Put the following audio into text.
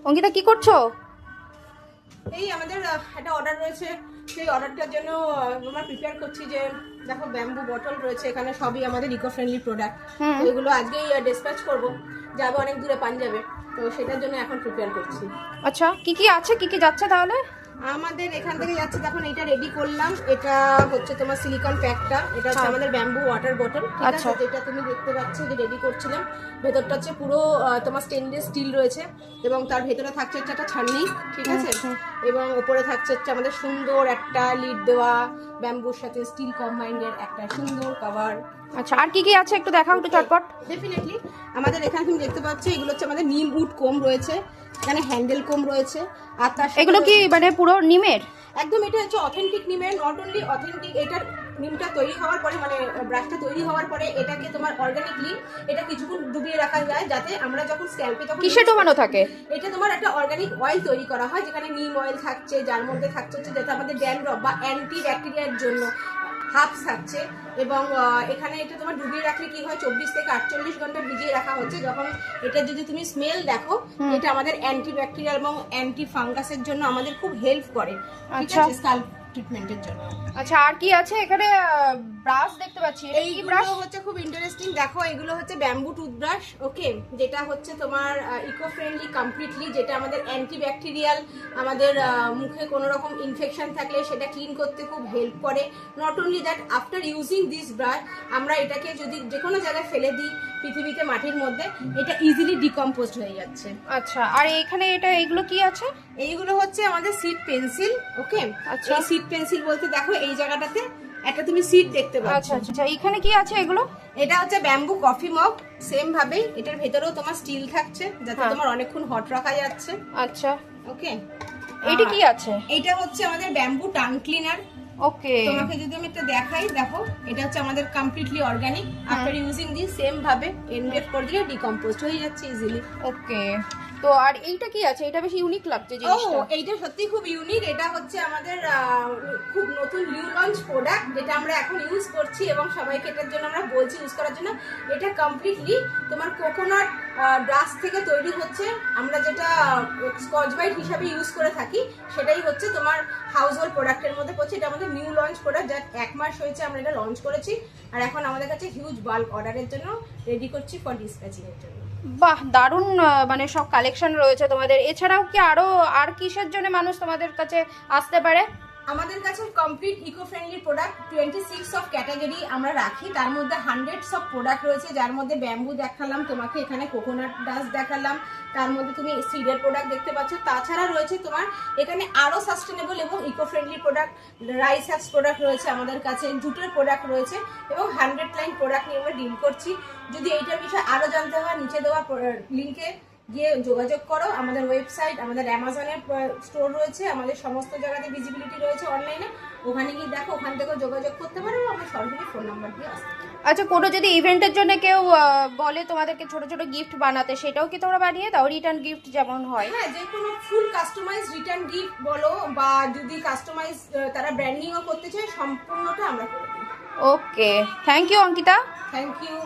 অঙ্কিতা কি করছো? এই আমাদের একটা অর্ডার রয়েছে, সেই অর্ডারটার জন্য আমরা প্রিপেয়ার করছি। যে দেখো ব্যাম্বু বটল রয়েছে এখানে, সবই আমাদের ইকো ফ্রেন্ডলি প্রোডাক্ট। তো এগুলো আজকেই ডিসপ্যাচ করব, যাবে অনেক দূরে পাঞ্জাবে, তো সেটার জন্য এখন প্রিপেয়ার করছি। আচ্ছা, কি কি আছে, কি কি যাচ্ছে তাহলে? আমাদের এখান থেকে যাচ্ছে, দেখুন এটা রেডি করলাম। এটা হচ্ছে তোমার সিলিকন প্যাকটা, এটা হচ্ছে আমাদের ব্যাম্বু ওয়াটার বটল, ঠিক আছে? যেটা তুমি দেখতে পাচ্ছ যে রেডি করছিলাম, ভেতরটা হচ্ছে পুরো তোমার স্টেনলেস স্টিল রয়েছে, এবং তার ভেতরে থাকছে হচ্ছে একটা ছান্নি, ঠিক আছে? এবং উপরে থাকছে হচ্ছে আমাদের সুন্দর একটা লিড দেওয়া ব্যাম্বুর সাথে স্টিল কম্বাইন্ডের একটা সুন্দর কভার। আচ্ছা, আর কি কি আছে একটু দেখাও একটু চটপট। ডেফিনেটলি আমাদের এখানে তুমি দেখতে পাচ্ছ এগুলো হচ্ছে আমাদের নিম উড কোম রয়েছে, এখানে হ্যান্ডেল কোম রয়েছে। আর তার এগুলো কি মানে পুরো নিমের? একদম, এটা হচ্ছে অথেন্টিক নিমের। নট অনলি অথেন্টিক, এটার নিমটা তৈরি হওয়ার পরে মানে ব্রাশটা তৈরি হওয়ার পরে এটাকে তোমার অর্গানিকলি এটা কিছুক্ষণ ডুবিয়ে রাখা যায়, যাতে আমরা যখন স্ক্যাল্পে তখন কিসে ডোবানো থাকে? এটা তোমার একটা অর্গানিক অয়েল তৈরি করা হয়, যেখানে নিম অয়েল থাকছে, যার মধ্যে থাকছে হচ্ছে যাতে আমাদের ড্যান্ড্রফ বা অ্যান্টি ব্যাকটেরিয়ার জন্য হাফস থাকছে। এবং এখানে এটা তোমার ডুবিয়ে রাখলে কি হয়, 24 থেকে 48 ঘন্টা ভিজিয়ে রাখা হচ্ছে। যখন এটা যদি তুমি স্মেল দেখো, এটা আমাদের অ্যান্টি ব্যাকটেরিয়াল এবং অ্যান্টি ফাঙ্গাসের জন্য আমাদের খুব হেল্প করে, ঠিক আছে, স্কাল্প ট্রিটমেন্টের জন্য। আচ্ছা, আর কি আছে এখানে? ব্রাশ দেখতে পাচ্ছি, এইগুলো হচ্ছে খুব ইন্টারেস্টিং। দেখো এগুলো হচ্ছে ব্যাম্বু টুথব্রাশ, ওকে, যেটা হচ্ছে তোমার ইকো ফ্রেন্ডলি কমপ্লিটলি, যেটা আমাদের অ্যান্টি ব্যাকটেরিয়াল, আমাদের মুখে কোনো রকম ইনফেকশন থাকলে সেটা ক্লিন করতে খুব হেল্প করে। Not only that, after using this brush আমরা এটাকে যদি যে কোনো জায়গায় ফেলে দিই পৃথিবীতে মাটির মধ্যে, এটা ইজিলি ডিকম্পোজড হয়ে যাচ্ছে। আচ্ছা, আর এখানে এটা এগুলো কি আছে? এইগুলো হচ্ছে আমাদের সিড পেন্সিল, ওকে। আচ্ছা, এই সিড পেন্সিল বলতে দেখো এই জায়গাটাতে একটা তুমি সিড দেখতে পাচ্ছ। আচ্ছা আচ্ছা, এখানে কি আছে এগুলো? এটা হচ্ছে ব্যাম্বু কফি মগ, সেম ভাবেই এটার ভেতরেও তোমার স্টিল থাকছে, যাতে তোমার অনেকক্ষণ হট রাখা যাচ্ছে। আচ্ছা, ওকে। এটা কি আছে? এটা হচ্ছে আমাদের ব্যাম্বু টাং ক্লিনার, ওকে। তোমাকে যদি আমি একটা দেখাই, দেখো এটা হচ্ছে আমাদের completely organic. After using this same ভাবে এনগ্রেভ করে দিলে ডিকম্পোজড হয়ে যাচ্ছে ইজিলি। ওকে, তো আর এইটা কি আছে? এটা বেশ ইউনিক লাগছে জিনিসটা। এইটা সত্যি খুব ইউনিক। এটা হচ্ছে আমাদের খুব নতুন নিউ লঞ্চ প্রোডাক্ট, যেটা আমরা এখন ইউজ করছি এবং সবাইকে এটার জন্য আমরা বলছি ইউজ করার জন্য। এটা কমপ্লিটলি তোমার কোকোনাট ডাস্ট থেকে তৈরি হচ্ছে। আমরা যেটা স্কচ ব্রাইট হিসাবে ইউজ করে থাকি, সেটাই হচ্ছে তোমার হাউস হোল্ড প্রোডাক্টের মধ্যে পড়ছে। এটা আমাদের নিউ লঞ্চ প্রোডাক্ট, যা 1 মাস হয়েছে আমরা এটা লঞ্চ করেছি, আর এখন আমাদের কাছে হিউজ বাল্ক অর্ডারের জন্য রেডি করছি ফর ডিসপ্যাচিং এর জন্য। বাহ, দারুণ মানে সব কালেকশন রয়েছে তোমাদের। এছাড়াও কি আরো আর কিসের জন্য মানুষ তোমাদের কাছে আসতে পারে? আমাদের কাছে complete eco friendly product 26 of category আমরা রাখি। তার মধ্যে হান্ড্রেডস অফ প্রোডাক্ট রয়েছে, যার মধ্যে ব্যাম্বু দেখালাম তোমাকে, এখানে কোকোনাট ডাস্ট দেখালাম, তার মধ্যে তুমি সিডের প্রোডাক্ট দেখতে পাচ্ছ। তাছাড়া রয়েছে তোমার এখানে আরও সাস্টেনেবল এবং eco friendly product, rice husks product রয়েছে আমাদের কাছে, জুটের প্রোডাক্ট রয়েছে, এবং 100 লাইন প্রোডাক্ট নিয়ে আমরা ডিল করছি। যদি এইটার বিষয়ে আরও জানতে হয়, নিচে দেওয়া লিঙ্কে গিয়ে যোগাযোগ করো। আমাদের ওয়েবসাইট, আমাদের অ্যামাজনের স্টোর রয়েছে, আমাদের সমস্ত জায়গাতে ভিজিবিলিটি রয়েছে অনলাইনে, ওখানে গিয়ে দেখো, ওখান থেকেও যোগাযোগ করতে পারো। আমরা সরাসরি ফোন নাম্বার দিয়ে আসতে। আচ্ছা, কোনো যদি ইভেন্টের জন্য কেউ বলে তোমাদেরকে ছোট ছোট গিফট বানাতে, সেটাও কি তোমরা বানিয়ে দাও? রিটার্ন গিফট যেমন হয়। হ্যাঁ, যে কোনো ফুল কাস্টমাইজ রিটার্ন গিফট বলো, বা যদি কাস্টমাইজ তারা ব্র্যান্ডিংও করতে চায়, সম্পূর্ণটা আমরা করে দিই। Okay, thank you Ankita. Thank you.